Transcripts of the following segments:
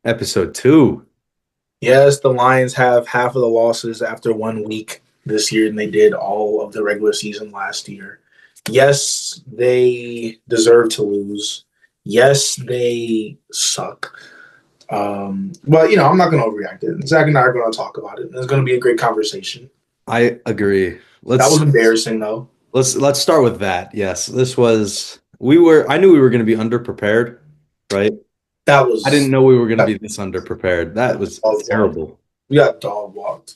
Episode 2. Yes, the Lions have half of the losses after 1 week this year than they did all of the regular season last year. Yes, they deserve to lose. Yes, they suck. But I'm not going to overreact it. Zach and I are going to talk about it. It's going to be a great conversation. I agree. That Let's was embarrassing, though. let's start with that. Yes, this was I knew we were going to be underprepared, right? That I didn't was know we were going to be this underprepared. That was dog walked. terrible. We got dog walked.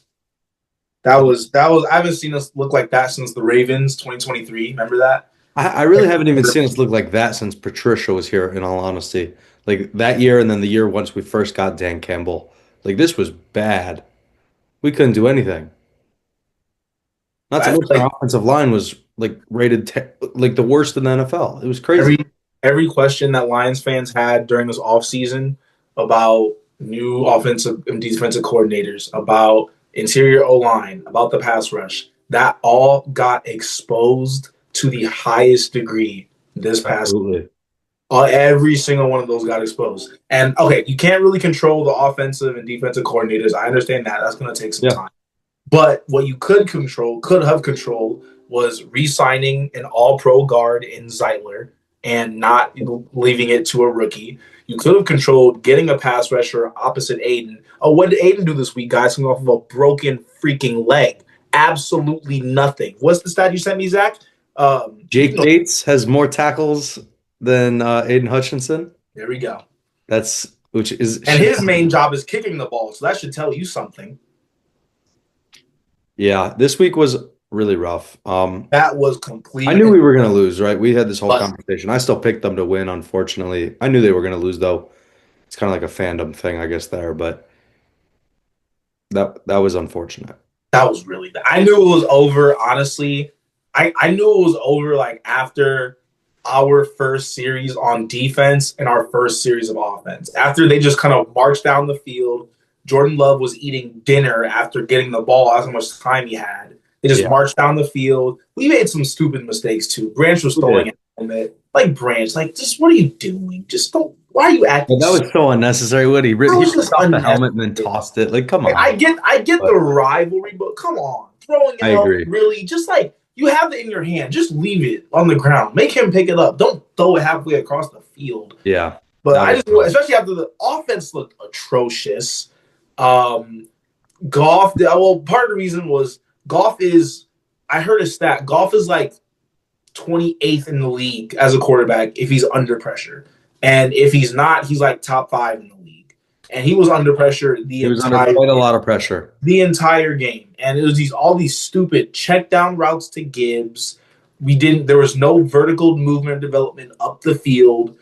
That was. I haven't seen us look like that since the Ravens 2023. Remember that? I really haven't even seen us look like that since Patricia was here, in all honesty. Like that year and then the year once we first got Dan Campbell. Like this was bad. We couldn't do anything. Not to I feel mention our like offensive line was like rated like the worst in the NFL. It was crazy. every question that Lions fans had during this offseason about new offensive and defensive coordinators, about interior O line, about the pass rush, that all got exposed to the highest degree this past. Absolutely. Every single one of those got exposed. And okay, you can't really control the offensive and defensive coordinators. I understand that. That's going to take some Yeah. time. But what you could have controlled, was re-signing an all-pro guard in Zeitler and not leaving it to a rookie. You could have controlled getting a pass rusher opposite Aiden. Oh, what did Aiden do this week, guys? Coming off of a broken freaking leg. Absolutely nothing. What's the stat you sent me, Zach? Jake Bates has more tackles than Aiden Hutchinson. There we go. That's which is And his main job is kicking the ball, so that should tell you something. Yeah, this week was really rough. That was complete. I knew we were going to lose, right? We had this whole conversation. I still picked them to win, unfortunately. I knew they were going to lose, though. It's kind of like a fandom thing, I guess, there, but that was unfortunate. That was really bad. I knew it was over, honestly. I knew it was over like after our first series on defense and our first series of offense. After they just kind of marched down the field, Jordan Love was eating dinner after getting the ball, how much time he had. They just Yeah, marched down the field. We made some stupid mistakes too. Branch was we throwing did. a helmet. Like Branch, like just what are you doing? Just don't. Why are you Well, acting? that was so unnecessary. What he That was ripped just off the helmet and then unnecessary. tossed it. Like, come Like, on. I get the But rivalry, but come on, throwing I it out agree. really just like you have it in your hand, just leave it on the ground, make him pick it up. Don't throw it halfway across the field. Yeah, But that I was just, rough. especially after the offense looked atrocious. Goff. Well, part of the reason was Goff is. I heard a stat. Goff is like 28th in the league as a quarterback if he's under pressure, and if he's not, he's like top five in the league. And he was under pressure He was under quite a lot of pressure. the entire game. And it was all these stupid check down routes to Gibbs. There was no vertical movement development up the field.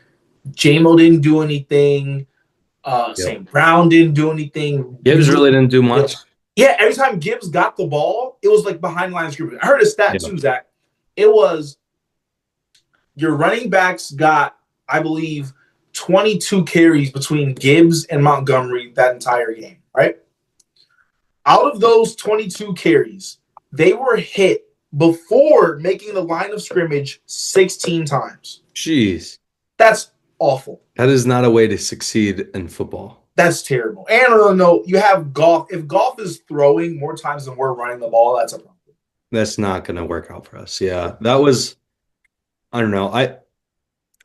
JMO didn't do anything. Yep. St. Brown didn't do anything. Gibbs really didn't do much. Yeah, every time Gibbs got the ball, it was like behind line of scrimmage. I heard a stat Yeah. too, Zach. It was your running backs got, I believe, 22 carries between Gibbs and Montgomery that entire game, right? Out of those 22 carries, they were hit before making the line of scrimmage 16 times. Jeez. That's awful. That is not a way to succeed in football. That's terrible. And no, you have Goff. If Goff is throwing more times than we're running the ball, that's a problem. That's not going to work out for us. Yeah, that was, I don't know.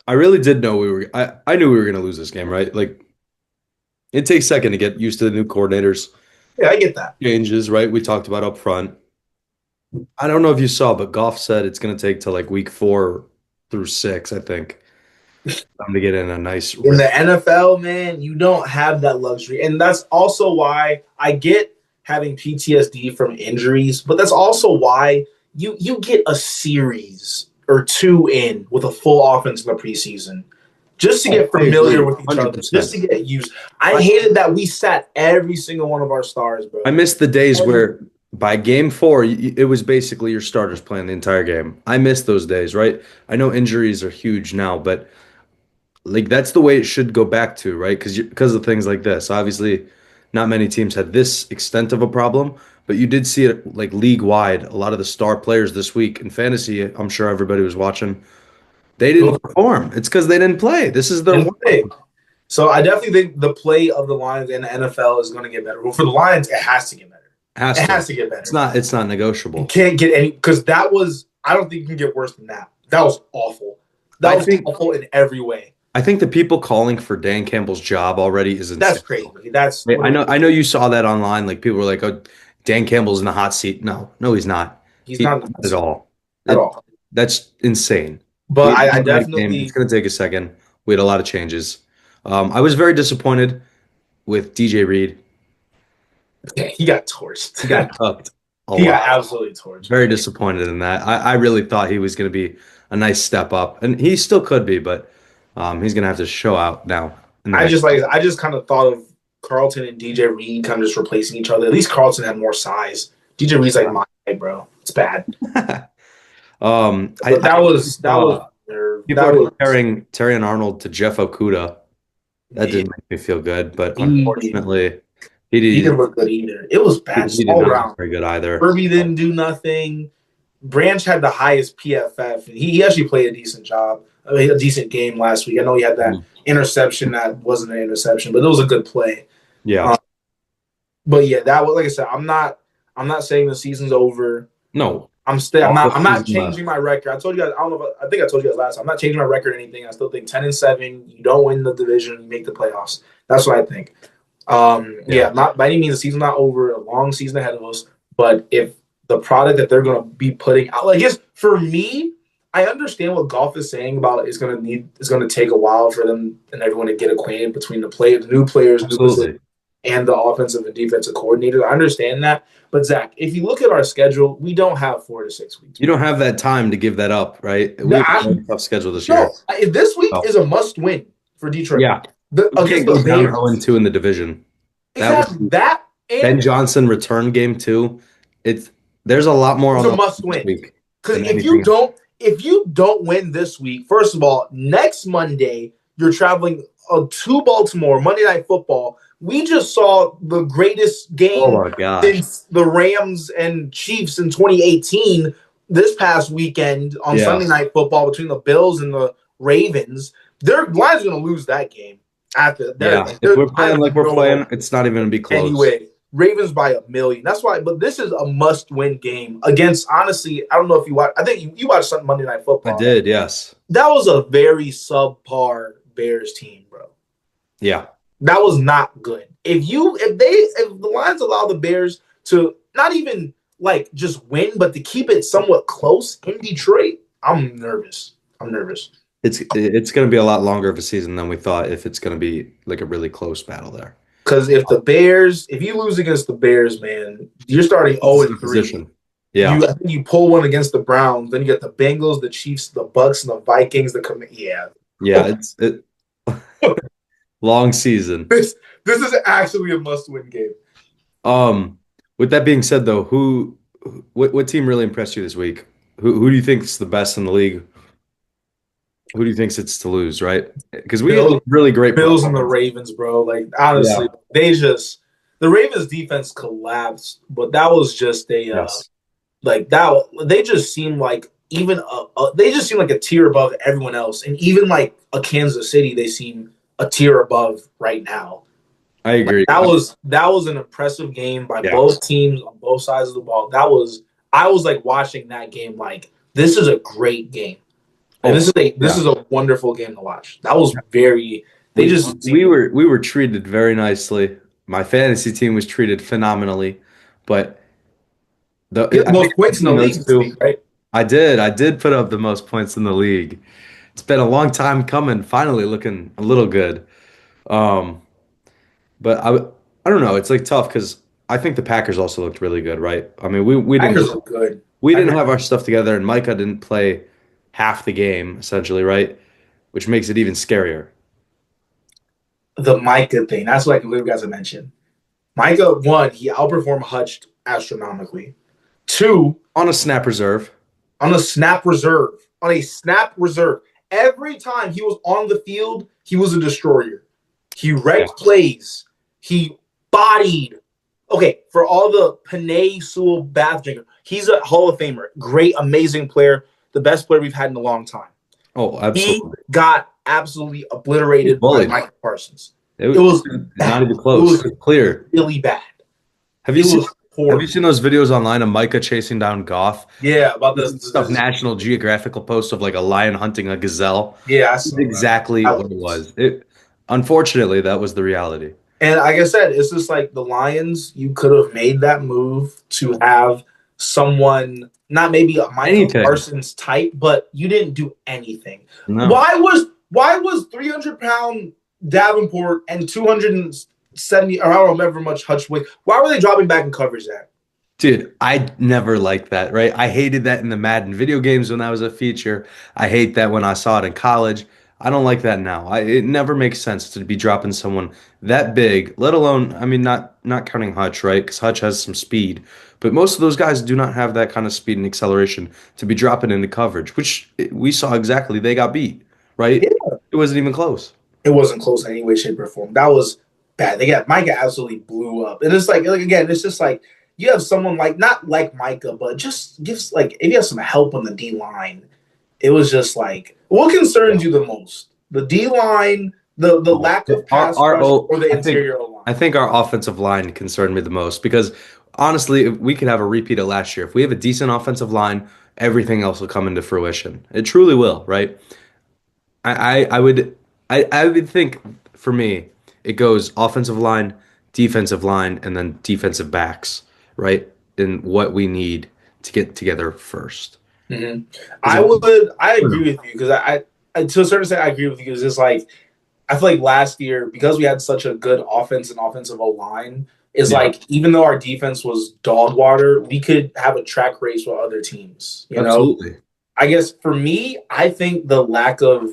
I really did know I knew we were going to lose this game, right? Like it takes a second to get used to the new coordinators Yeah, I get that. changes, right? We talked about up front. I don't know if you saw, but Goff said it's going to take to like week 4 through 6, I think, to get in a nice In the NFL, man, you don't have that luxury. And that's also why I get having PTSD from injuries, but that's also why you get a series or two in with a full offense in the preseason. Just to get familiar with each other, 100%. just to get used. I hated that we sat every single one of our stars, bro. I miss the days where by game 4, it was basically your starters playing the entire game. I miss those days, right? I know injuries are huge now, but like that's the way it should go back to, right? Because of things like this. Obviously, not many teams had this extent of a problem, but you did see it like league wide. A lot of the star players this week in fantasy, I'm sure everybody was watching. They didn't perform. It's because they didn't play. This is their And warm-up. So I definitely think the play of the Lions in the NFL is going to get better. Well, for the Lions, it has to get better. Has It to. has to get better. It's not You negotiable. can't get any because that was. I don't think you can get worse than that. That was awful. That was awful in every way. I think the people calling for Dan Campbell's job already is insane. That's crazy. That's I know you saw that online. Like people were like, "Oh, Dan Campbell's in the hot seat." No, he's not. He's not at all. At all. That's insane. But I definitely. It's going to take a second. We had a lot of changes. I was very disappointed with DJ Reed. Yeah, he got torched. He got cooked. He got absolutely torched. Very disappointed in that. I really thought he was going to be a nice step up, and he still could be, but he's going to have to show out now. I just kind of thought of Carlton and DJ Reed kind of just replacing each other. At least Carlton had more size. DJ Reed's like my height, bro. It's bad. That was people are comparing Terrion Arnold to Jeff Okuda. That didn't make me feel good, but unfortunately, he didn't look good either. It was bad all around. Very good either. Kirby didn't do nothing. Branch had the highest PFF. He actually played a decent job. I mean, a decent game last week. I know he had that interception that wasn't an interception, but it was a good play. Yeah. But yeah, that was, like I said, I'm not saying the season's over. No. I'm not changing my record. I told you guys, I think I told you guys last time. I'm not changing my record or anything. I still think 10-7, you don't win the division, you make the playoffs. That's what I think. Not by any means the season's not over, a long season ahead of us. But if the product that they're gonna be putting out, like, for me, I understand what Goff is saying about it's gonna take a while for them and everyone to get acquainted between the new players, and the offensive and defensive coordinators. I understand that. But Zach, if you look at our schedule, we don't have 4 to 6 weeks. You don't have that time to give that up, right? We have a tough schedule this year. This week is a must-win for Detroit. Yeah, against the Bears. 0-2 in the division. Exactly. Ben Johnson return game too. There's a lot more on the must-win. Because if you don't win this week, first of all, next Monday you're traveling to Baltimore, Monday Night Football. We just saw the greatest game since the Rams and Chiefs in 2018 this past weekend on Sunday Night Football between the Bills and the Ravens. Their Lions are going to lose that game. If we're playing like we're playing, it's not even going to be close. Anyway, Ravens by 1 million. That's why. But this is a must-win game against, honestly, I don't know if you watched. I think you watched some Monday Night Football. I did, yes. That was a very subpar Bears team, bro. Yeah. That was not good. If the Lions allow the Bears to not even like just win, but to keep it somewhat close in Detroit, I'm nervous. It's going to be a lot longer of a season than we thought if it's going to be like a really close battle there. Because if you lose against the Bears, man, you're starting 0-3. Yeah. I think you pull one against the Browns, then you get the Bengals, the Chiefs, the Bucks, and the Vikings. Yeah, it's long season. This is actually a must-win game. With that being said, though, what team really impressed you this week? Who do you think is the best in the league? Who do you think it's to lose, right? Because we had really great Bills and the Ravens, bro. Like, honestly, the Ravens defense collapsed, but that was just they just seemed like they just seem like a tier above everyone else, and even like a Kansas City, they seem a tier above right now. I agree. Like, that was an impressive game by both teams on both sides of the ball. I was like watching that game like this is a great game. And this is a wonderful game to watch. That was we were treated very nicely. My fantasy team was treated phenomenally, but the most points in the league this week, right? I did put up the most points in the league. It's been a long time coming, finally looking a little good. But I don't know. It's like tough because I think the Packers also looked really good, right? I mean, we didn't look good. We didn't have our stuff together, and Micah didn't play half the game essentially, right? Which makes it even scarier. The Micah thing. That's what I guys have mentioned. Micah, 1, he outperformed Hutch astronomically. 2, on a snap reserve. Every time he was on the field, he was a destroyer. He wrecked plays. He bodied. Okay, for all the Panay Sewell bath drinker, he's a Hall of Famer. Great, amazing player. The best player we've had in a long time. Oh, absolutely. He got absolutely obliterated by Bullied. Michael Parsons. It It was was not bad. even It close. was It was clear. really bad. Have you It seen was have you horrible. seen those videos online of Micah chasing down Goff? Yeah, about Stuff National Geographical post of like a lion hunting a gazelle. yeah, I It's saw that. exactly what it was. It unfortunately that was the reality. And like I said, it's just like the Lions, you could have made that move to have someone, not maybe a Micah Anything. Parsons type, but you didn't do anything. No. Why was 300-pound Davenport and 270 or I don't remember much Hutchwick? Why were they dropping back in coverage that? Dude, I never liked that, right? I hated that in the Madden video games when that was a feature. I hate that when I saw it in college. I don't like that now. It never makes sense to be dropping someone that big, let alone, I mean, not counting Hutch, right? Because Hutch has some speed, but most of those guys do not have that kind of speed and acceleration to be dropping into coverage, which we saw exactly. They got beat, right? Yeah. It wasn't even close. It wasn't close in any way, shape, or form. That was bad. They got Micah absolutely blew up. And it's like again, it's just like you have someone like not like Micah, but just gives like if you have some help on the D line, it was just like what concerns you the most? The D line, the lack of pass rush, or the interior line? I think our offensive line concerned me the most because honestly, if we could have a repeat of last year. If we have a decent offensive line, everything else will come into fruition. It truly will, right? I would think for me, it goes offensive line, defensive line, and then defensive backs, right? And what we need to get together first. Mm-hmm. 'Cause I agree with you because I to a certain extent I agree with you because it's like I feel like last year because we had such a good offense and offensive O line is Yeah, like even though our defense was dog water, we could have a track race with other teams. You know, absolutely. I guess for me, I think the lack of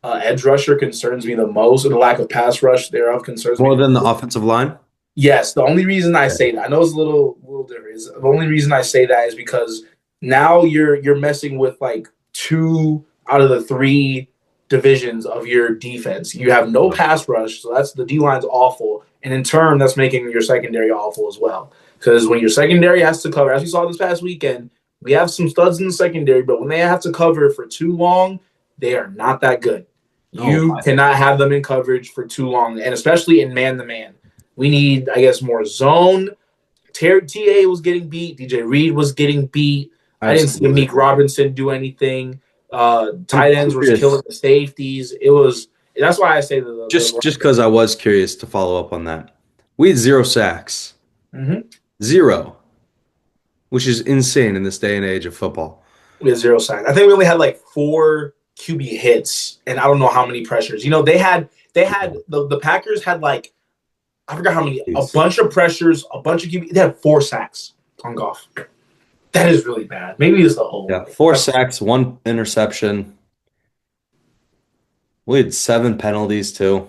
edge rusher concerns me the most, or the lack of pass rush thereof concerns me. More than the offensive line? Yes, the only reason I Yeah. say that I know it's a little different. Is the only reason I say that is because now you're messing with like two out of the three divisions of your defense. You have no pass rush, so that's the D line's awful, and in turn, that's making your secondary awful as well. Because when your secondary has to cover, as we saw this past weekend, we have some studs in the secondary, but when they have to cover for too long, they are not that good. No, You cannot have them in coverage for too long, and especially in man to man. We need, I guess, more zone. TA was getting beat. DJ Reed was getting beat. I didn't see absolutely. Meek Robinson do anything. Tight I'm ends were curious. killing the safeties. It was that's why I say Just because I was curious to follow up on that. We had 0 sacks. Mhm. Zero, which is insane in this day and age of football. We had 0 sacks. I think we only had like 4 QB hits, and I don't know how many pressures. You know, they had the Packers had like I forgot how many, a Jeez. bunch of pressures, a bunch of QB. They had 4 sacks on Goff. That is really bad. Maybe it's the whole. Yeah, 4 sacks, 1 interception. We had 7 penalties too.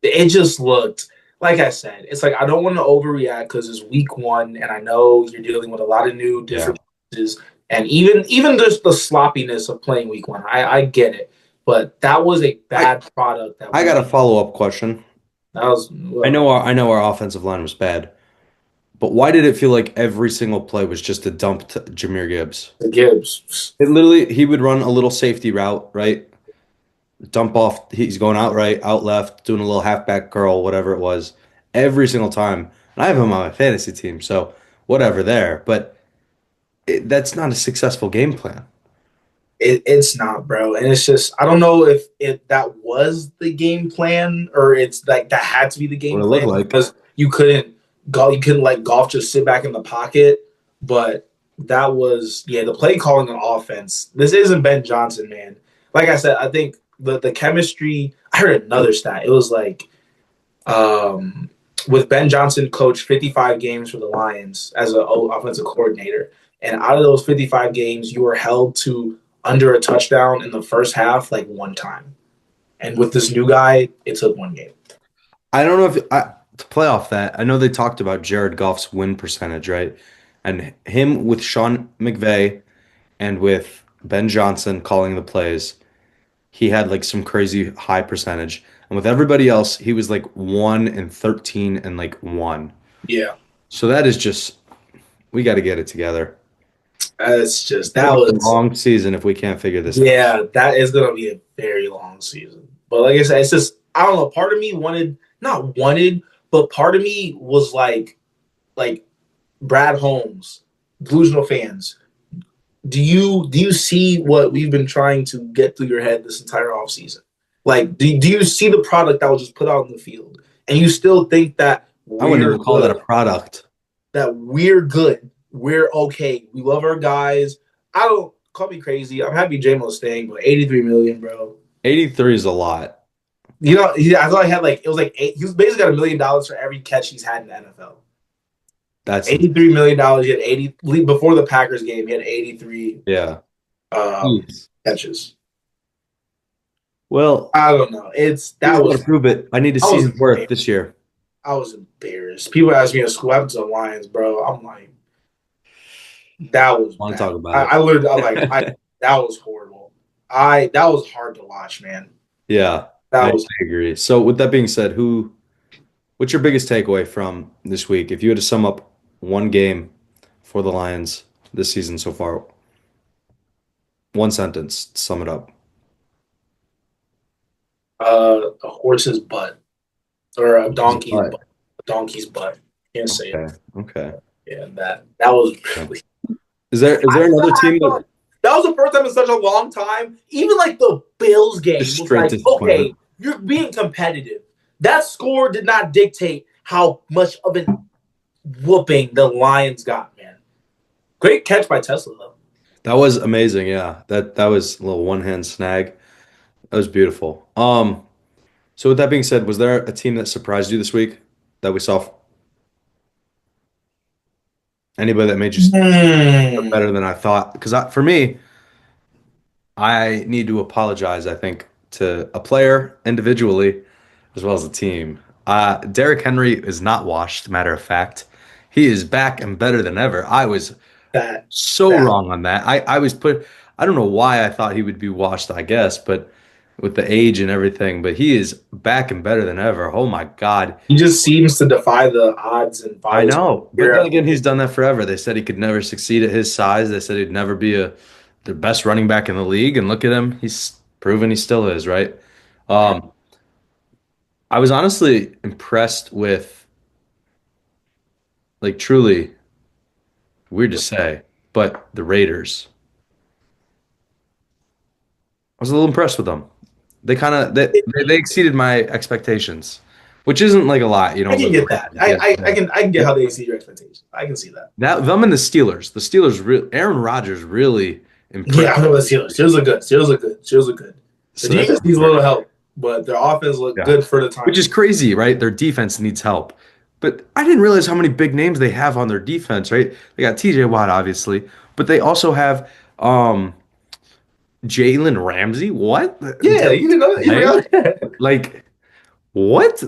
It just looked like I said. It's like I don't want to overreact because it's week one, and I know you're dealing with a lot of new Yeah. different pieces, and even just the sloppiness of playing week one. I get it, but that was a bad product. I got a follow-up question. That was I know our offensive line was bad, but why did it feel like every single play was just a dump to Jahmyr Gibbs? the Gibbs. It literally he would run a little safety route, right? Dump off, he's going out right, out left, doing a little halfback curl, whatever it was, every single time. And I have him on my fantasy team, so whatever there. But that's not a successful game plan. It's not, bro, and it's just I don't know if that was the game plan or it's like that had to be the game What it looked plan like. because you couldn't let Goff just sit back in the pocket, but that was the play calling on offense. This isn't Ben Johnson, man. Like I said, I think the chemistry. I heard another stat. It was like with Ben Johnson coached 55 games for the Lions as an offensive coordinator, and out of those 55 games, you were held to under a touchdown in the first half like one time. And with this new guy, it took one game. I don't know to play off that. I know they talked about Jared Goff's win percentage, right? And him with Sean McVay and with Ben Johnson calling the plays, he had like some crazy high percentage. And with everybody else, he was like 1 and 13 and like 1. Yeah. So that is just we got to get it together. That's just It's gonna that be a was long season if we can't figure this out. yeah, that is gonna be a very long season. But like I said, it's just I don't know. Part of me not wanted, but part of me was like Brad Holmes, delusional fans. Do you see what we've been trying to get through your head this entire offseason? Like, do you see the product that was just put out in the field, and you still think that I wouldn't we're even call that a good? product. That we're good. We're okay. We love our guys. I don't call me crazy. I'm happy JMO's staying, but 83 million, bro. 83 is a lot. You know, I thought I had like it was like he was basically got $1 million for every catch he's had in the NFL. That's $83 million. He had 80 before the Packers game. He had 83 yeah. um, Jeez. catches. Well, I don't know. It's he's that got to was prove it. I need to I see was his worth embarrassed. this year. I was embarrassed. People ask me at school, what happened to the Lions, bro. I'm like, that was I want to bad. talk about I literally, I'm like, it. that was horrible. That was hard to watch, man. Yeah, I That was agree. So with that being said, what's your biggest takeaway from this week? If you had to sum up one game for the Lions this season so far, one sentence, to sum it up. a horse's butt or a donkey's But butt. A donkey's butt. Can't say it. okay, okay. Yeah, that was Yeah. really. Is there another team that That was the first time in such a long time. Even like the Bills game just was straight like, disappointment? okay, you're being competitive. That score did not dictate how much of an whooping the Lions got, man. Great catch by Tesla, though. That was amazing. Yeah, that was a little one hand snag. That was beautiful. So with that being said, was there a team that surprised you this week that we saw? Anybody that made you look Hmm. better than I thought? Because for me, I need to apologize, I think, to a player individually as well as a team. Derrick Henry is not washed, matter of fact. He is back and better than ever. I was That so that wrong on that. I don't know why I thought he would be washed, I guess, but with the age and everything, but he is back and better than ever. Oh my God. he just seems to defy the odds and I follows know. But year then after again, year. he's done that forever. They said he could never succeed at his size. They said he'd never be the best running back in the league. And look at him. He's proven he still is, right? Um, I was honestly impressed with, like, truly weird to say, but the Raiders. I was a little impressed with them. They kind of they exceeded my expectations, which isn't like a lot. You I don't can live in get that. Kansas yet. I can get how they exceed your expectations. I can see that. That them and the Steelers. The Steelers, Aaron Rodgers really Yeah, impressed. I know the Steelers. Steelers are good. Steelers are good. Steelers are good. The So that's defense needs a little help, but their offense look yeah, good for the time which is being. crazy, right? Their defense needs help, but I didn't realize how many big names they have on their defense. Right? They got T.J. Watt, obviously, but they also have Jalen Ramsey. What? Yeah, you didn't know that. You Hey, forgot that. like what?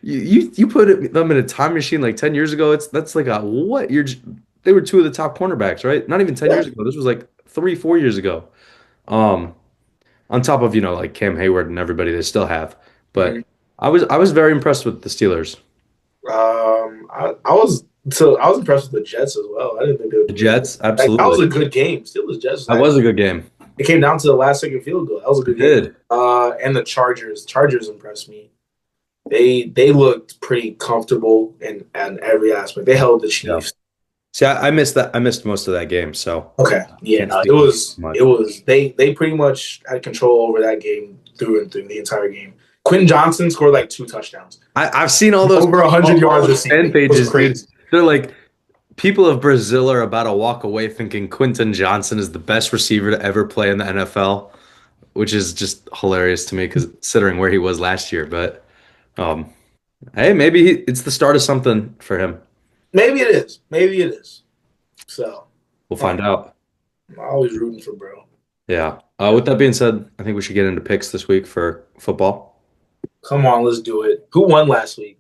You put them in a time machine like 10 years ago. That's like a what? They were two of the top cornerbacks, right? Not even 10 Yeah. years ago. This was like 3, 4 years ago. Um, on top of, like Cam Hayward and everybody they still have. But Mhm. I was very impressed with the Steelers. I was impressed with the Jets as well. I didn't think they would The do that. Jets, Like that was absolutely. a good game. Steelers Jets. That was a good game. It came down to the last second field goal. That was a It good game. did. And the Chargers. Chargers impressed me. They looked pretty comfortable in every aspect. They held the Yeah. Chiefs. See, I missed that. I missed most of that game, so Okay. Yeah, can't no, speak much. it was they pretty much had control over that game through and through the entire game. Quentin Johnson scored like 2 touchdowns. I've seen all those Over 100 yards this fan season. It was pages, dude. crazy. They're like, people of Brazil are about to walk away thinking Quentin Johnson is the best receiver to ever play in the NFL, which is just hilarious to me considering where he was last year. But um, hey, maybe it's the start of something for him. Maybe it is. Maybe it is. So We'll find out. I'm always rooting for bro. Yeah. With that being said, I think we should get into picks this week for football. Come on, let's do it. Who won last week?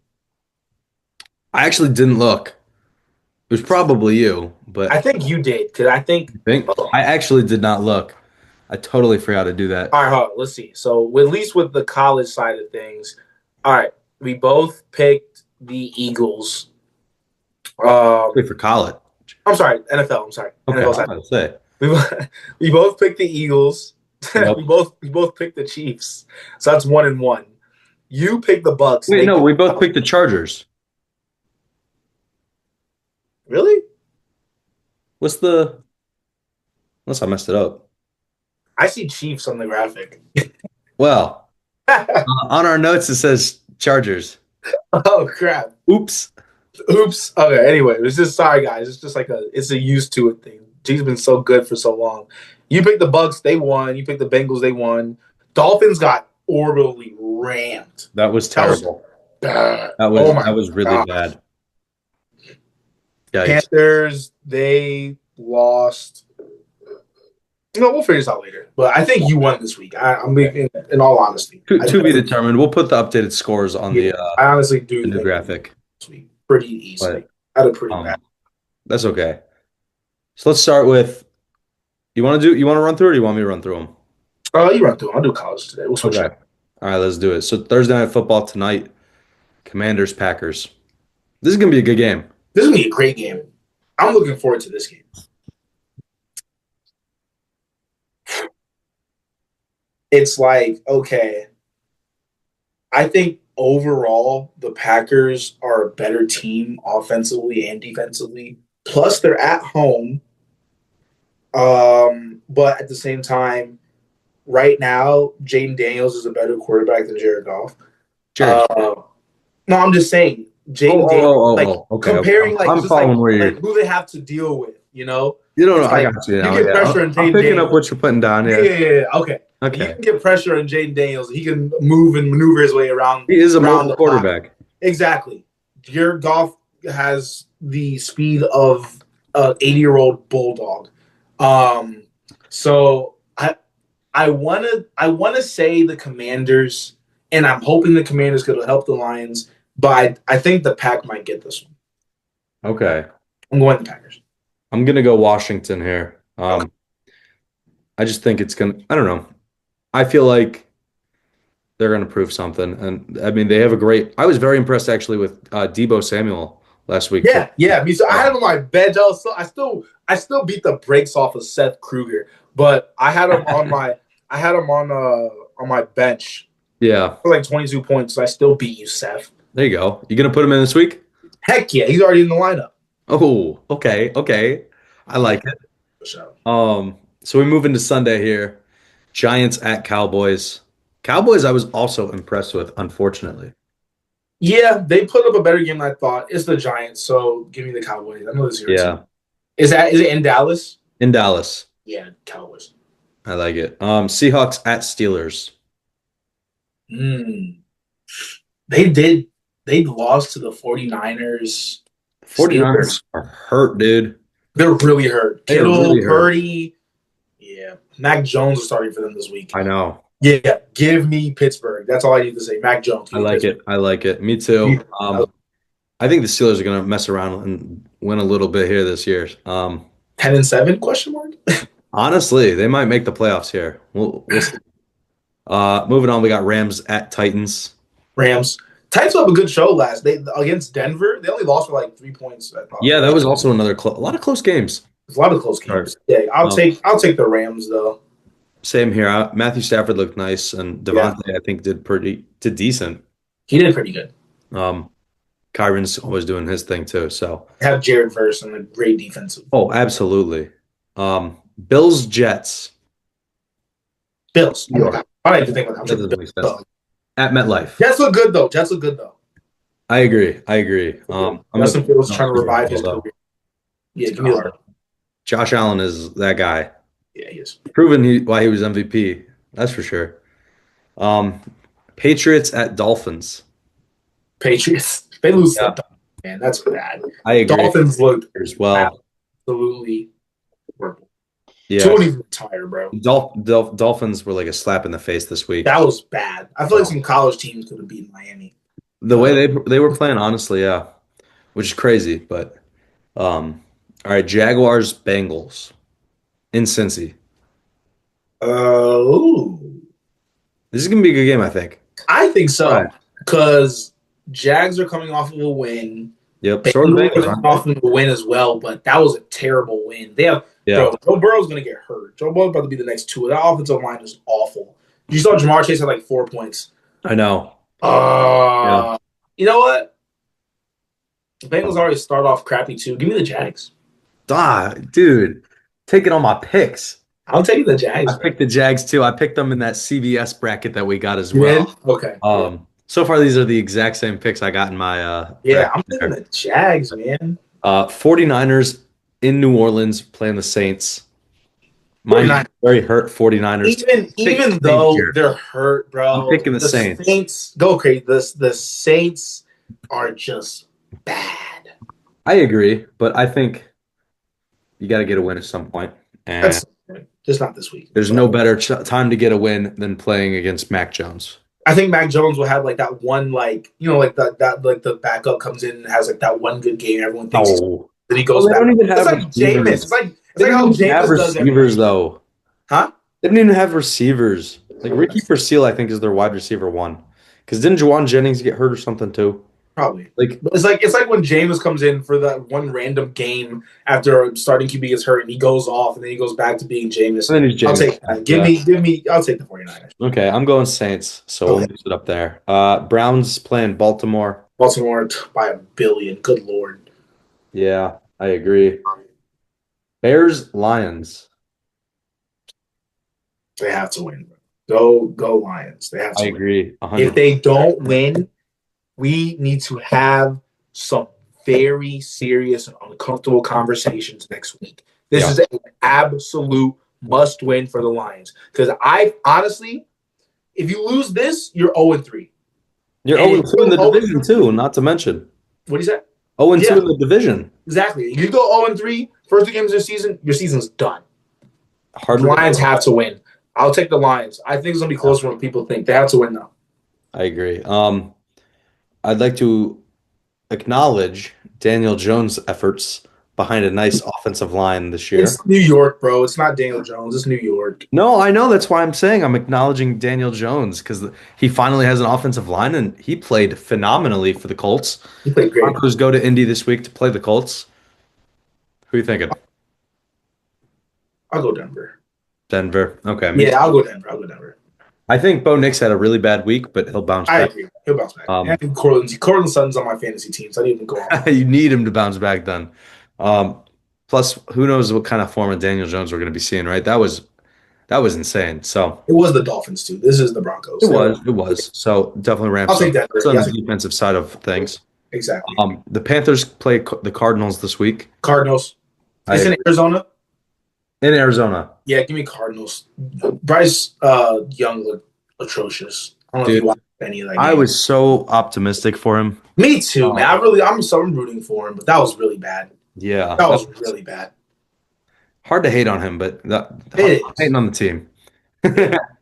I actually didn't look. It was probably you, but I think you did because I think. I actually did not look. I totally forgot to do that. All right, hold on, let's see. So at least with the college side of things, all right, we both picked the Eagles. Especially for college. I'm sorry, NFL. I'm sorry, Okay, NFL I'm side. about to say. We we both picked the Eagles. Yep. we both picked the Chiefs. So that's 1-1. You picked the Bucks. Wait, Nick no, picked we the both Cowboys. picked the Chargers. Really? What's the? Unless I messed it up. I see Chiefs on the graphic. Well, on our notes it says Chargers. Oh crap. Oops. Oops. Okay. Anyway, it's just sorry, guys. It's just like it's a used to it thing. G's been so good for so long. You picked the Bucks, they won. You picked the Bengals, they won. Dolphins got orbitally rammed. That was That was terrible. bad. That Oh was my that was really god. bad. Yikes. Panthers, they lost. We'll figure this out later. But I think you won this week. I'm in all honesty. To be determined. We'll put the updated scores on Yeah, I honestly do the new think graphic. this week pretty easily. But Had a pretty bad. that's okay. So let's start with you want to run through it or you want me to run through them? You run through. I'll do college today. We'll switch Okay. up. All right, let's do it. So Thursday night football tonight, Commanders Packers. This is gonna be a good game. This is gonna be a great game. I'm looking forward to this game. It's like, okay, I think overall the Packers are a better team offensively and defensively. Plus, they're at home. But at the same time, right now, Jaden Daniels is a better quarterback than Jared Goff. Jared. No, I'm just saying, Jaden Daniels, okay. comparing, I'm just following where you're. who they have to deal with, You don't know. It's I like, got you. you Now. get pressure on I'm Jaden picking Daniels. up what you're putting down. Yeah, okay. You Okay. can get pressure on Jaden Daniels. He can move and maneuver his way around. He is a around mobile the quarterback. Exactly. Jared Goff has the speed of an 80-year-old bulldog. So I wanna say the Commanders, and I'm hoping the Commanders could help the Lions, but I think the Pack might get this one. Okay. I'm going the Packers. I'm gonna go Washington here. I just think it's gonna. I don't know. I feel like they're gonna prove something, and I mean they have a great. I was very impressed actually with Debo Samuel last week. Yeah. Me too. I had him on my bench. I still beat the brakes off of Seth Kruger, but I had him on my bench Yeah. for like 22 points. So I still beat you, Seth. There you go. You gonna put him in this week? Heck yeah, he's already in the lineup. Oh, okay. I like it. So, So we move into Sunday here. Giants at Cowboys. Cowboys, I was also impressed with, unfortunately. yeah, they put up a better game than I thought. It's the Giants, so give me the Cowboys. I know this year. Yeah. Is it in Dallas? In Dallas. Yeah, Cowboys. I like it. Seahawks at Steelers. They lost to the 49ers. 49ers are hurt, dude. They're really hurt. They're Kittle, really hurt. Purdy. Yeah. Mac Jones is starting for them this week. I know. Yeah, give me Pittsburgh. That's all I need to say. Mac Jones. I like it. I like it. Me too. I think the Steelers are going to mess around and win a little bit here this year. 10-7 question mark? Honestly, they might make the playoffs here. We'll see. Moving on, we got Rams at Titans. Rams. Titans have a good show against Denver. They only lost for like 3 points. Yeah, that was also another a lot of close games. A lot of close games. Yeah, I'll take the Rams though. Same here. Matthew Stafford looked nice, and Devontae I think did decent. He did pretty good. Kyron's always doing his thing too. So have Jared Verse and a great defensive. Oh, absolutely. Bills Jets. Bills. I don't even think about that. At MetLife. Jets look good though. I agree. Justin Fields trying to revive his career. Yeah, give me that. Josh Allen is that guy. Yeah, he is. Proven why he was MVP. That's for sure. Patriots at Dolphins. Patriots. They lose. Yeah. Man, that's bad. I agree. Dolphins looked as well. Absolutely horrible. Yeah. Tony's retired, bro. Dolphins were like a slap in the face this week. That was bad. I feel like some college teams could have beaten Miami. The way they were playing, honestly, yeah. Which is crazy, but all right, Jaguars Bengals in Cincy. This is gonna be a good game, I think. I think so. Because Jags are coming off of a win. Yep. So are the Bengals Bengals, are aren't they? off them to win as well, but that was a terrible win. They have Yeah, bro. Joe Burrow's gonna get hurt. Joe Burrow's about to be the next two. That offensive line is awful. You saw Jamar Chase had like 4 points. I know. Yeah. Uh, you know what? The Bengals already start off crappy too. Give me the Jags. Dude, taking all my picks. I'll take you the Jags. I picked the Jags too. I picked them in that CVS bracket that we got as You well. did? Okay. So far these are the exact same picks I got in my Yeah, bracket I'm thinking there. the Jags, man. 49ers in New Orleans playing the Saints. Mind you, 49. very hurt 49ers. Even Saints though here. they're hurt, I'm bro, picking the Saints. Saints go crazy. The Saints are just bad. I agree, but I think you got to get a win at some point. And That's just not this week. there's no better time to get a win than playing against Mac Jones. I think Mac Jones will have like that one, like like that like the backup comes in and has like that one good game. Everyone thinks Oh, that he goes they back. don't even It's have like Jameis. receivers. It's They like how don't even have Jameis does receivers everything. though. Huh? They don't even have receivers. Like Ricky Persil, I think, is their wide receiver one. Because didn't Juwan Jennings get hurt or something too? Probably. Like, But it's like when Jameis comes in for that one random game after starting QB gets hurt and he goes off and then he goes back to being Jameis. and then he's I'll Jameis. take that. Give me. I'll take the 49ers. Okay, I'm going Saints, so we'll Okay. mix it up there. Browns playing Baltimore. Baltimore by a billion. Good lord. Yeah, I agree. Bears, Lions. They have to win. Go Lions. They have to I win. agree. If 100. they don't win, we need to have some very serious and uncomfortable conversations next week. This Yeah. is an absolute must win for the Lions. Because I honestly, if you lose this, you're 0-3. You're And 0-2 in the oh, division too, not to mention. What do you say? 0-2 Yeah. in the division. Exactly. You go 0-3, first two games of the season, your season's done. Hard. The Lions have to win. I'll take the Lions. I think it's gonna be closer than people think. They have to win though. I agree. I'd like to acknowledge Daniel Jones' efforts behind a nice offensive line this year. It's New York, bro. It's not Daniel Jones. It's New York. No, I know. That's why I'm saying I'm acknowledging Daniel Jones because he finally has an offensive line and he played phenomenally for the Colts. He played great. Broncos go to Indy this week to play the Colts. Who are you thinking? I'll go Denver. Denver. Okay. Yeah, I'll go Denver. I think Bo Nix had a really bad week, but he'll bounce I back. agree. He'll bounce back. And Um, Cortland Sutton's on my fantasy team, so I didn't even go on. You need him to bounce back then. Plus, who knows what kind of form of Daniel Jones we're going to be seeing, right? That was insane. So It was the Dolphins too. This is the Broncos. it was. So definitely ramps I'll take up. Denver. It's on Yeah, the defensive side of things. exactly. The Panthers play the Cardinals this week Cardinals. It's in Arizona. in Arizona. Yeah, give me Cardinals. Bryce Young looked atrocious. I don't know if Dude, you watched any of that game. I was so optimistic for him. Me too, man. I'm so rooting for him, but that was really bad. Yeah, That was really bad. hard to hate on him, but It is. hating on the team.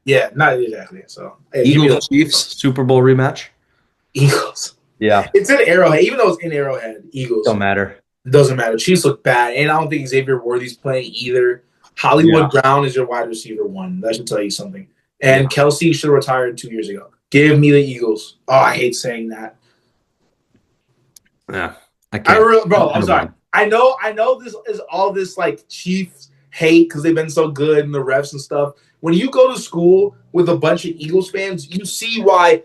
Yeah, not exactly. So hey, give me Eagles Chiefs Super Bowl rematch. the Eagles. Yeah, It's in Arrowhead. Even though it's in Arrowhead, Eagles. don't matter. Doesn't matter. Chiefs look bad, and I don't think Xavier Worthy's playing either. Hollywood Brown is your wide receiver one. That should tell you something. And Kelsey should have retired 2 years ago. Give me the Eagles. Oh, I hate saying that. Yeah, I can't. I'm sorry. I know this is all this like Chiefs hate because they've been so good and the refs and stuff. When you go to school with a bunch of Eagles fans, you see why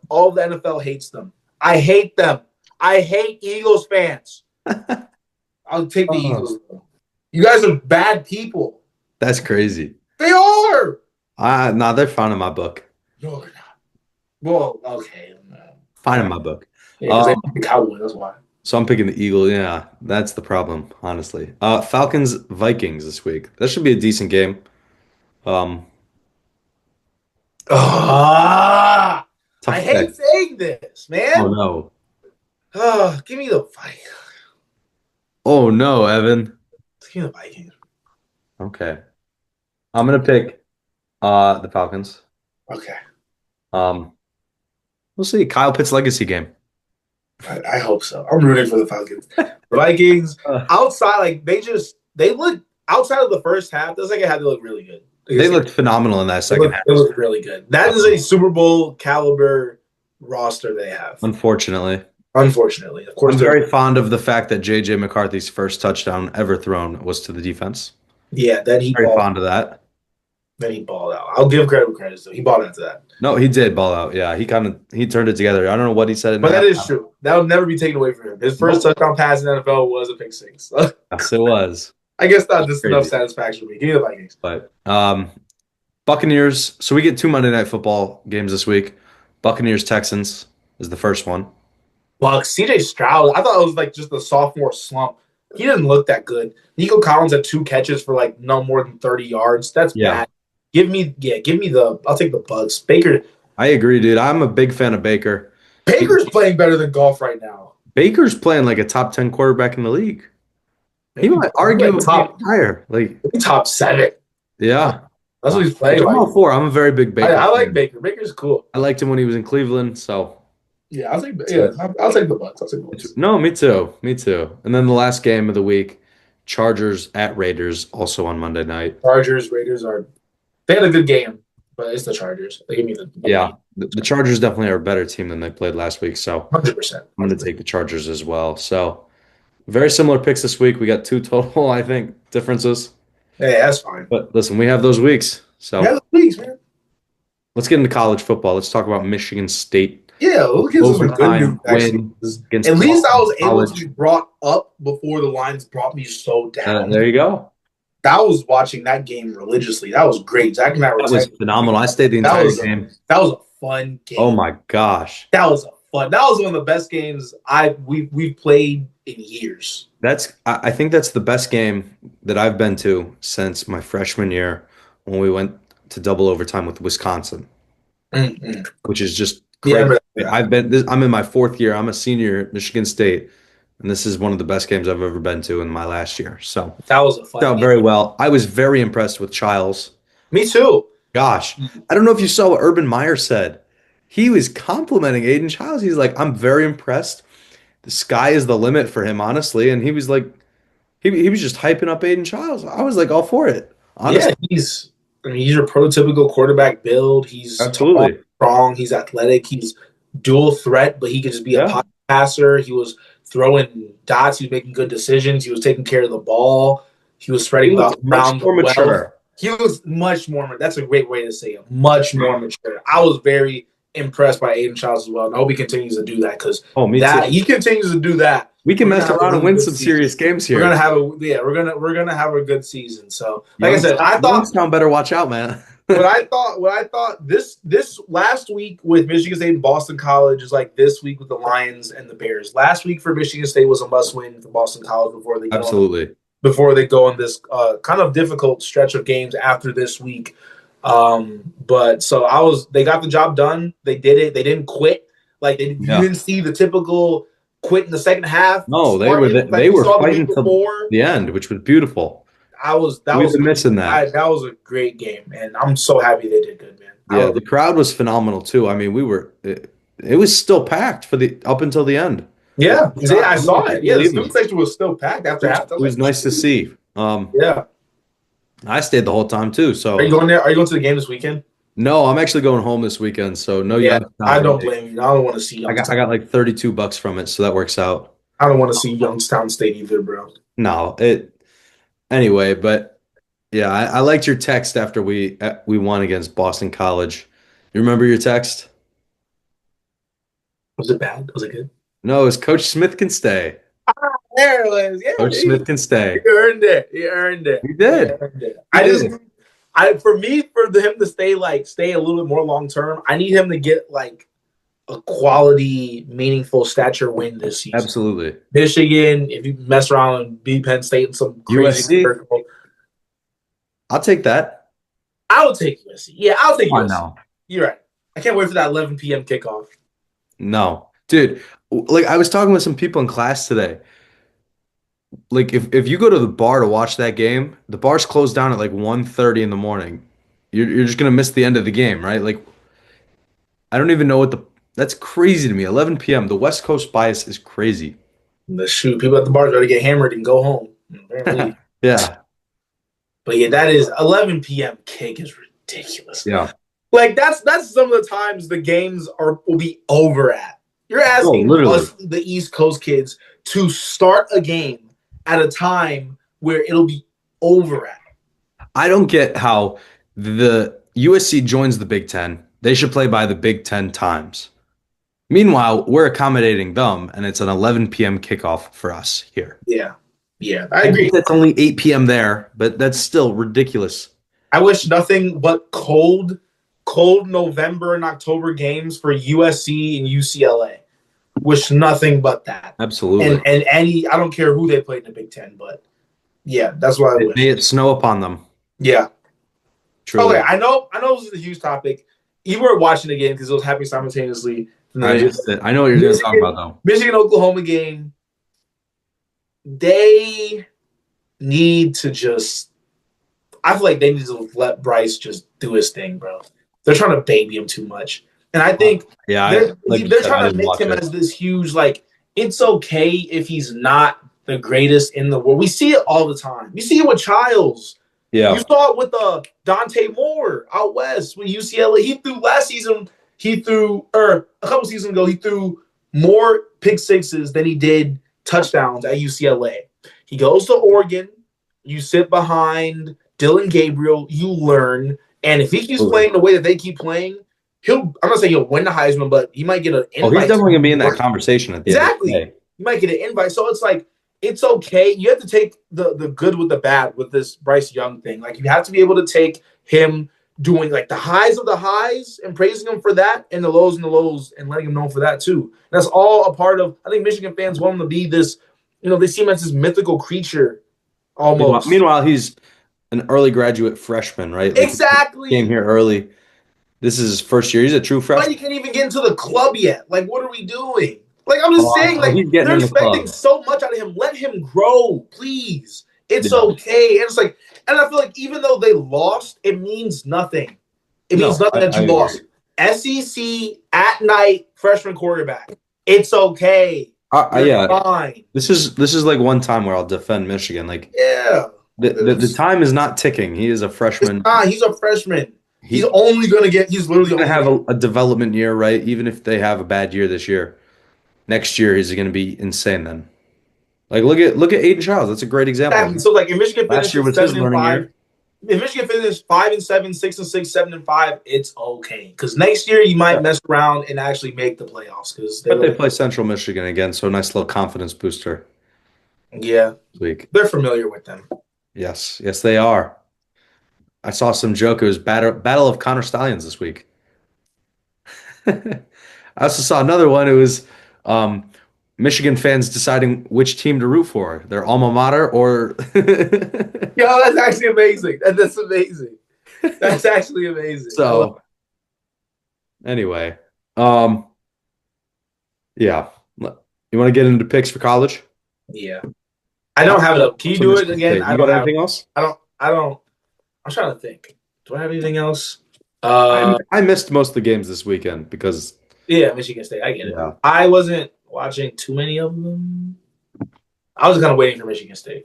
all the NFL hates them. I hate them. I hate Eagles fans. I'll take the Eagles. You guys are bad people. That's crazy. They are. Nah, they're fine in my book. No, they're not. Well, okay. Fine in my book. Yeah, they the Cowboys. That's why. So I'm picking the Eagle. Yeah, that's the problem, honestly. Falcons Vikings this week. That should be a decent game. I Tough hate pick. saying this, man. Oh no. Give me the Vikings. Oh no, Evan. Give me the Vikings. Okay. I'm gonna pick the Falcons. Okay. We'll see. Kyle Pitts legacy game. I hope so. I'm rooting for the Falcons. The Vikings, outside, like they look outside of the first half. The second half, they look really good. They looked phenomenal in that second half. They look really good. That is a Super Bowl caliber roster they have. Unfortunately. Unfortunately, of course, I'm very fond of the fact that J.J. McCarthy's first touchdown ever thrown was to the defense. yeah. Very fond of that. Then he balled out. I'll give credit where credit's due. He balled after that. No, he did ball out. Yeah, he turned it together. I don't know what he said in But that is halftime. true. That will never be taken away from him. His first touchdown pass in the NFL was a pick six. Yes, it was. I guess not just enough Crazy. satisfaction for me. Give me the Vikings. But Buccaneers. So we get two Monday Night Football games this week. Buccaneers Texans is the first one. Well, CJ Stroud, I thought it was like just a sophomore slump. He didn't look that good. Nico Collins had 2 catches for like no more than 30 yards. That's bad. I'll take the Bucks. I agree, dude. I'm a big fan of Baker. Baker's playing better than Goff right now. Baker's playing like a top 10 quarterback in the league. He might argue like top higher. Like top 7. Yeah. That's what he's playing. I'm all for. I'm a very big Baker. I like Baker. Baker's cool. I liked him when he was in Cleveland, so yeah, I'll take the Bucks. No, me too. Me too. And then the last game of the week, Chargers at Raiders, also on Monday night. Raiders they had a good game, but it's the Chargers. They gave me the Chargers definitely are a better team than they played last week, so 100%. I'm going to take the Chargers as well. So very similar picks this week. We got 2 total, I think, differences. Hey, that's fine. But listen, we have those weeks. So yeah, weeks, man. Let's get into college football. Let's talk about Michigan State. Yeah, we'll get some good news. At least I was able to be brought up before the lines brought me so down. There you go. I was watching that game religiously. That was great. Zach and I were was phenomenal. I stayed the entire game. That was a fun game. Oh my gosh. That was one of the best games we've played in years. I think that's the best game that I've been to since my freshman year when we went to double overtime with Wisconsin. Which is just crazy. Yeah, I'm in my 4th year. I'm a senior at Michigan State, and this is one of the best games I've ever been to in my last year. So that was a fun game. Very well. I was very impressed with Childs. Me too. Gosh, I don't know if you saw what Urban Meyer said. He was complimenting Aiden Childs. He's like, I'm very impressed. The sky is the limit for him, honestly. And he was like, he was just hyping up Aiden Childs. I was like, all for it. Honestly. Yeah, he's your prototypical quarterback build. He's absolutely strong. He's athletic. He's dual threat, but he can just be a pocket passer. He was throwing dots. He was making good decisions. He was taking care of the ball. He was spreading the around the well. He was much more. That's a great way to say it. Much more mature. I was very impressed by Aiden Childs as well. And I hope he continues to do that because he continues to do that. We can mess around and win some serious games here. We're gonna have a good season. So, like I said, I thought Youngstown better watch out, man. what I thought this last week with Michigan State and Boston College is like this week with the Lions and the Bears. Last week for Michigan State was a must-win for Boston College before they go on this kind of difficult stretch of games after this week. But so they got the job done. They did it. They didn't quit. Like you didn't see the typical quit in the second half. No, they were fighting till the end, which was beautiful. We've been missing that. That was a great game, and I'm so happy they did good, man. Yeah, the crowd was phenomenal too. I mean, it was still packed up until the end. Yeah, I saw it. Yeah, the student section was still packed after half. It was nice to see. Yeah, I stayed the whole time too. So, are you going there? Are you going to the game this weekend? No, I'm actually going home this weekend. So no. Yeah, I don't blame you. I don't want to see. I got like $32 from it, so that works out. I don't want to see Youngstown State either, bro. No, anyway, but yeah, I liked your text after we won against Boston College. You remember your text? Was it bad? Was it good? No, it was Coach Smith can stay. There it was. Yeah, Coach Smith can stay. He earned it. He earned it. He did. For him to stay a little bit more long term, I need him to get like a quality, meaningful stature win this season. Absolutely. Michigan, if you mess around and beat Penn State in some crazy circle, I'll take that. I would take USC. Yeah, I'll take USC. No. You're right. I can't wait for that 11 p.m. kickoff. No. Dude, like I was talking with some people in class today. Like if you go to the bar to watch that game, the bar's closed down at like 1:30 in the morning. You're just gonna miss the end of the game, right? Like I don't even know that's crazy to me. 11 p.m. The West Coast bias is crazy. People at the bar try to get hammered and go home. Yeah. But yeah, that is 11 p.m. kick is ridiculous. Yeah. Like that's some of the times the games will be over at. You're Oh, asking literally. us, the East Coast kids, to start a game at a time where it'll be over at. I don't get how the USC joins the Big Ten. They should play by the Big Ten times. Meanwhile, we're accommodating them, and it's an 11 p.m. kickoff for us here. Yeah. Yeah, I I agree. get that's only 8 p.m. there, but that's still ridiculous. I wish nothing but cold November and October games for USC and UCLA. Wish nothing but that. Absolutely. And any, I don't care who they played in the Big Ten, but yeah, that's what I wish. May it snow upon them. Yeah. Truly. Okay, I know this is a huge topic. You weren't watching the game because it was happening simultaneously. I missed it. I know what you're going to talk about, though. Michigan Oklahoma game. They need to just. I feel like they need to let Bryce just do his thing, bro. They're trying to baby him too much, and I think Yeah, they're trying to make him as this huge. Like, it's okay if he's not the greatest in the world. We see it all the time. You see it with Childs. Yeah. You saw it with Dante Moore out west with UCLA. He threw last season. Or a couple seasons ago, he threw more pick sixes than he did touchdowns at UCLA. He goes to Oregon. You sit behind Dylan Gabriel. You learn, and if he keeps playing the way that they keep playing, I'm not saying he'll win the Heisman, but he might get an invite. Oh, he's definitely gonna be in that conversation at the end of the day. You might get an invite. So it's like, it's okay. You have to take the good with the bad with this Bryce Young thing. Like, you have to be able to take him doing like the highs of the highs and praising him for that, and the lows and the lows and letting him know for that too. That's all a part of. I think Michigan fans want him to be this. They see him as this mythical creature, almost. Meanwhile, he's an early graduate freshman, right? Like, exactly. He came here early. This is his first year. He's a true freshman. Why you can't even get into the club yet? Like, what are we doing? Like, I'm just saying, like, they're expecting so much out of him. Let him grow, please. It's okay. And it's like, and I feel like even though they lost, it means nothing. It means nothing that you lost. SEC at night freshman quarterback. It's okay. Yeah. Fine. This is like one time where I'll defend Michigan. Like, yeah. The time is not ticking. He is a freshman. He's a freshman. He's literally going to have a development year, right? Even if they have a bad year this year. Next year he's going to be insane then. Like, look at Aiden Childs. That's a great example. Exactly. So like, if Michigan last year was his learning year. If Michigan finished 5-7, 6-6, 7-5, it's okay. Because next year you might mess around and actually make the playoffs. But they play Central Michigan again, so a nice little confidence booster. Yeah, week. They're familiar with them. Yes, they are. I saw some joke. It was Battle of Connor Stallions this week. I also saw another one. It was Michigan fans deciding which team to root for, their alma mater or. Yo, that's actually amazing. That's amazing. That's actually amazing. So, anyway, yeah. You want to get into picks for college? Yeah. I don't have it up. Can you do it again? You got anything else? I don't. I'm trying to think. Do I have anything else? I missed most of the games this weekend because. Yeah, Michigan State. I get it. Yeah. I wasn't watching too many of them. I was kind of waiting for Michigan State.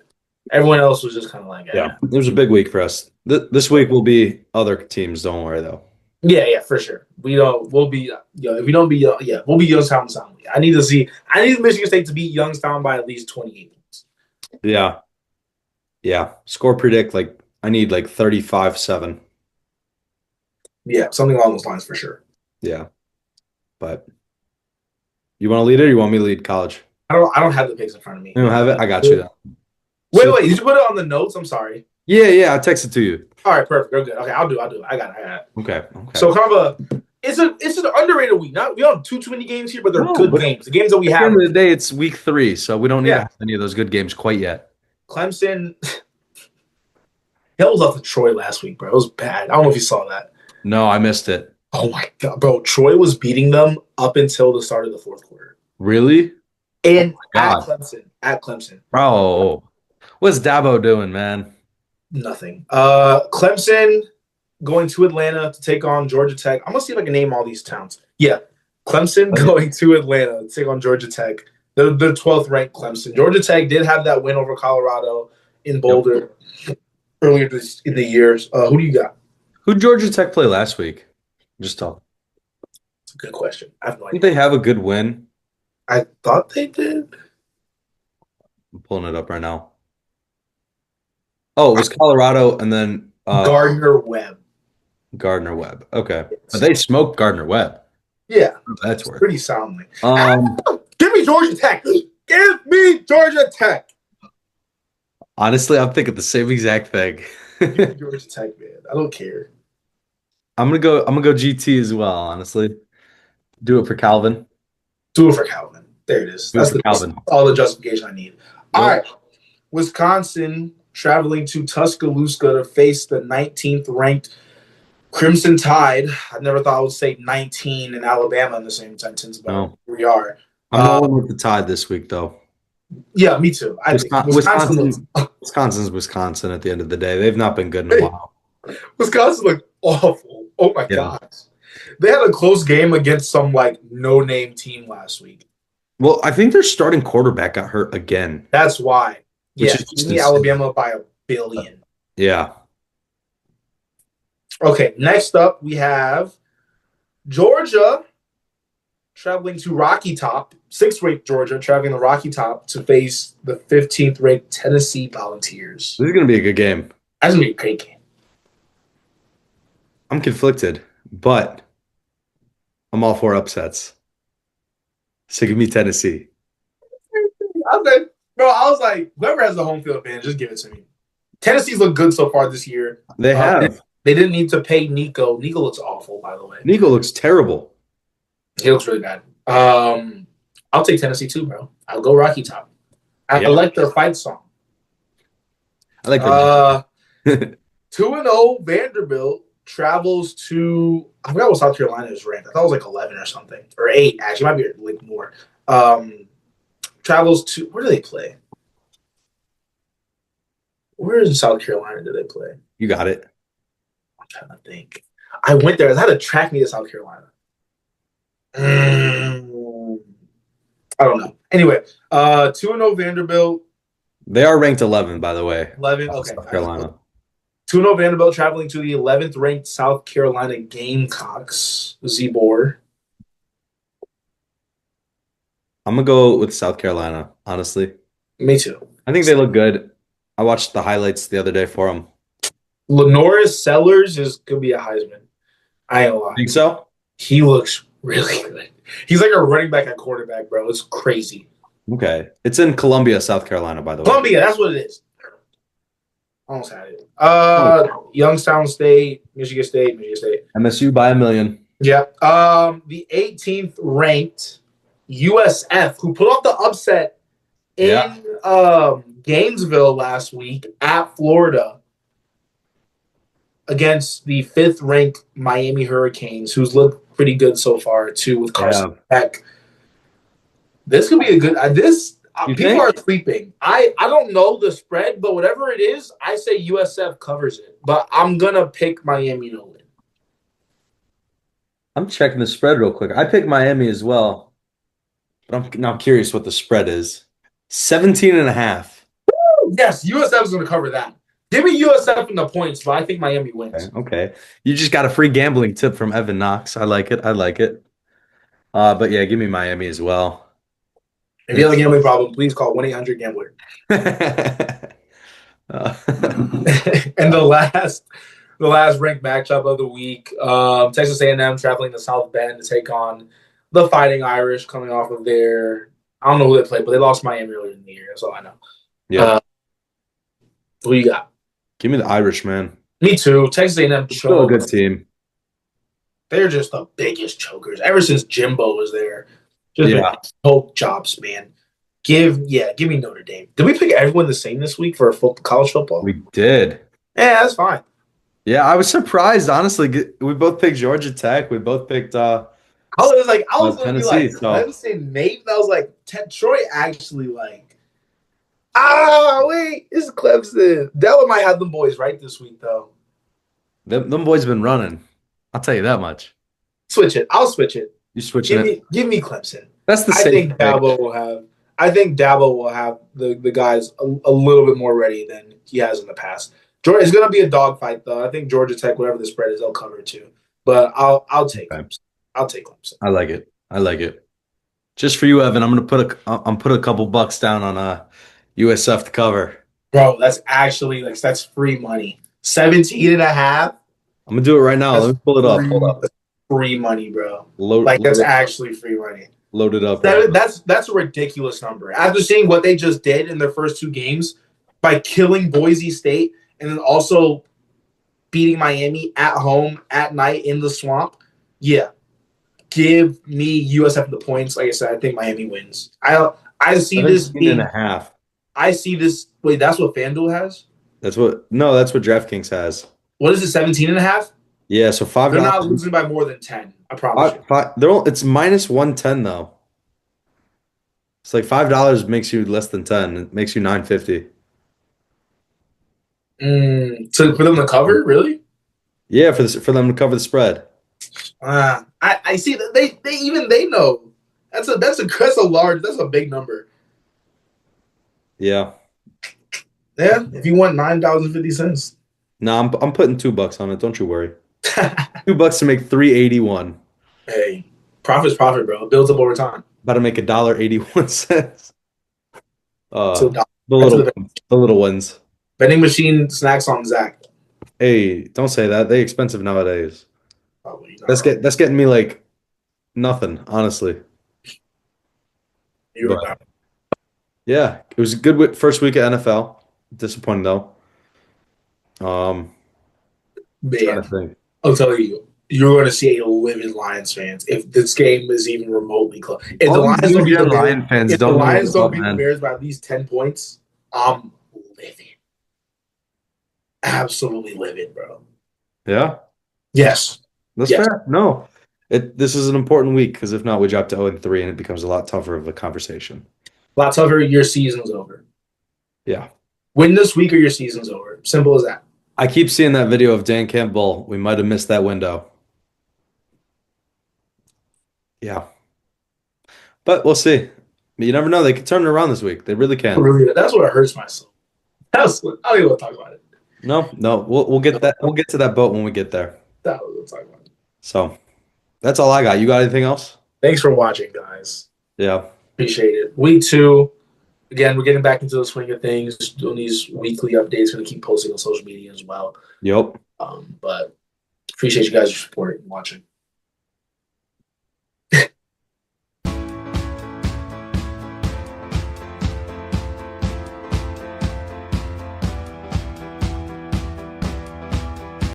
Everyone else was just kind of like, yeah. It was a big week for us. This week will be other teams. Don't worry though. Yeah, for sure. We'll be. If we don't be, we'll be Youngstown soundly. I need Michigan State to beat Youngstown by at least 28 points. Yeah. Score predict I need 35-7. Yeah, something along those lines for sure. Yeah, but you want to lead it or you want me to lead college? I don't have the picks in front of me. You don't have it? I got you then. Wait, did you put it on the notes? I'm sorry. Yeah, I texted to you. All right, perfect. We're good. Okay, I'll do it. I got it. Okay. So kind of it's an underrated week. We don't have too many games here, but they're good games. The games that we have. At the end of the day, it's week 3, so we don't need to have any of those good games quite yet. Clemson. Hell was off to Troy last week, bro. It was bad. I don't know if you saw that. No, I missed it. Oh my god, bro! Troy was beating them up until the start of the fourth quarter. Really? And at Clemson. Bro, what's Dabo doing, man? Nothing. Clemson going to Atlanta to take on Georgia Tech. I'm gonna see if I can name all these towns. Yeah, Clemson going to Atlanta to take on Georgia Tech. They're 12th ranked Clemson. Georgia Tech did have that win over Colorado in Boulder earlier in the years. Who do you got? Who Georgia Tech play last week? Just talk. It's a good question. I have no idea. Didn't they have a good win? I thought they did. I'm pulling it up right now. Oh, it was Colorado and then Gardner Webb. Gardner Webb. Okay. But they smoked Gardner Webb. Yeah, That's worth. pretty soundly. Um, Give me Georgia Tech. Give me Georgia Tech. honestly, I'm thinking the same exact thing. Give me Georgia Tech, man. I don't care. I'm gonna go GT as well, honestly. Do it for Calvin. Do it for Calvin. There it is. Do it That's for Calvin. all the justification I need. All Yep. right. Wisconsin traveling to Tuscaloosa to face the 19th ranked Crimson Tide. I never thought I would say 19 in Alabama in the same sentence, but No. here we are. I'm rolling with the Tide this week, though. Yeah, me too. I think Wisconsin's Wisconsin at the end of the day. They've not been good in a while. Wisconsin looked awful. Oh my gosh. They had a close game against some like no-name team last week. Well, I think their starting quarterback got hurt again. That's why. Which Yeah, is just give me insane. Alabama by 1 billion. Yeah. Okay, next up we have Georgia traveling to Rocky Top, 6th-ranked Georgia traveling to Rocky Top to face the 15th-ranked Tennessee Volunteers. This is going to be a good game. That's going to be a great game. I'm conflicted, but I'm all for upsets. So give me Tennessee. I was like, whoever has the home field advantage, just give it to me. Tennessee's looked good so far this year. They have. They didn't need to pay Nico. Nico looks awful, by the way. Nico looks terrible. He looks really bad. I'll take Tennessee too, bro. I'll go Rocky Top. I like their fight song. I like 2-0 Vanderbilt travels to, I forgot what South Carolina is ranked. I thought it was like 11 or something. Or 8, actually. It might be like more. Travels to, where do they play? Where in South Carolina do they play? You got it. I'm trying to think. I went there. I had to track me to South Carolina. I don't know. Anyway, 2-0 Vanderbilt. They are ranked 11, by the way. 11. Okay. South Carolina. 2-0 Vanderbilt traveling to the 11th ranked South Carolina Gamecocks. Zebor. I'm going to go with South Carolina, honestly. Me too. I think they look good. I watched the highlights the other day for them. Lenoris Sellers is going to be a Heisman. I ain't gonna lie. Think so? He looks really good. He's like a running back at quarterback, bro. It's crazy. Okay. It's in Columbia, South Carolina, by the way. Columbia, that's what it is. Almost had it. Youngstown State, Michigan State. MSU by 1 million. Yeah. The 18th ranked USF, who put off the upset in Gainesville last week at Florida against the 5th ranked Miami Hurricanes, who's looked pretty good so far too with Carson Beck. This could be a good. People are sleeping. I don't know the spread, but whatever it is, I say USF covers it. But I'm gonna pick Miami to win. I'm checking the spread real quick. I picked Miami as well, but I'm now curious what the spread is. 17.5. Yes, USF is gonna cover that. Give me USF in the points, but I think Miami wins. Okay. You just got a free gambling tip from Evan Knox. I like it. But yeah, give me Miami as well. If you have a gambling problem, please call 1-800-GAMBLER. And the last ranked matchup of the week, Texas A&M traveling to South Bend to take on the Fighting Irish, coming off of their, I don't know who they played, but they lost Miami earlier in the year. That's all I know. Yeah. Who you got? Give me the Irish, man. Me too. Texas A&M Still a good team. They're just the biggest chokers ever since Jimbo was there. Just choke jobs, man. Give me Notre Dame. Did we pick everyone the same this week for college football? We did. Yeah, that's fine. Yeah, I was surprised, honestly. We both picked Georgia Tech. We both picked I was going to be like, Clemson, Nate. I was like, Troy actually like, wait, it's Clemson. Della might have them boys right this week, though. Them boys been running. I'll tell you that much. Switch it. I'll switch it. You switching it? Give me Clemson. That's the same. I think Dabo will have the guys a little bit more ready than he has in the past. Georgia is going to be a dogfight, though. I think Georgia Tech, whatever the spread is, they'll cover it too. But I'll take Clemson. I'll take Clemson. I like it. Just for you, Evan, I'm put a couple bucks down on USF to cover. Bro, that's actually like that's free money. 17 and a half. I'm gonna do it right now. That's Let me pull it up. Hold up. that's free money, bro. Load, Like that's load, actually free money. load it up right That, now. that's a ridiculous number. After seeing what they just did in their first two games by killing Boise State and then also beating Miami at home at night in the swamp, yeah, give me USF the points. Like I said, I think Miami wins. I see this 17 and being. a half. I see this. Wait, that's what FanDuel has. That's what DraftKings has. What is it? 17 and a half. Yeah, so five They're not dollars. losing by more than 10. I promise you. It's minus 110 though. It's like $5 makes you less than 10. It makes you 950. So for them to cover, really? Yeah, for them to cover the spread. I see that they know that's a big number. Yeah. Yeah, if you want $9.50. No, I'm putting $2 on it. Don't you worry. $2 to make 381. Hey, profit's profit, bro. It builds up over time. About to make $1.81. So The little the little ones. vending machine snacks on Zach. Hey, don't say that. They expensive nowadays. Probably not That's getting me like nothing, honestly. You're But about yeah, it was a good first week of NFL. Disappointing though. Trying man. to think. I'll tell you, you're going to see a livid Lions fans if this game is even remotely close. If the All these Lions don't beat the Louisiana Bears, Lion fans if the don't know Lions what's don't up, beat the man. Bears by at least 10 points, I'm livid. Absolutely livid, bro. Yeah, Yes. that's Yes. fair. No, this is an important week because if not, we drop to 0-3 and it becomes a lot tougher of a conversation. A lot tougher, your season's over. Yeah. Win this week or your season's over. Simple as that. I keep seeing that video of Dan Campbell. We might have missed that window. Yeah. But we'll see. You never know. They could turn it around this week. They really can. Really, that's what hurts my soul. That's what, I don't even want to talk about it. No. We'll get that. We'll get to that boat when we get there. That was what I'm talking about. So that's all I got. You got anything else? Thanks for watching, guys. Yeah. Appreciate it. Week 2. Again, we're getting back into the swing of things, doing these weekly updates. Going to keep posting on social media as well. Yep. But appreciate you guys' support and watching.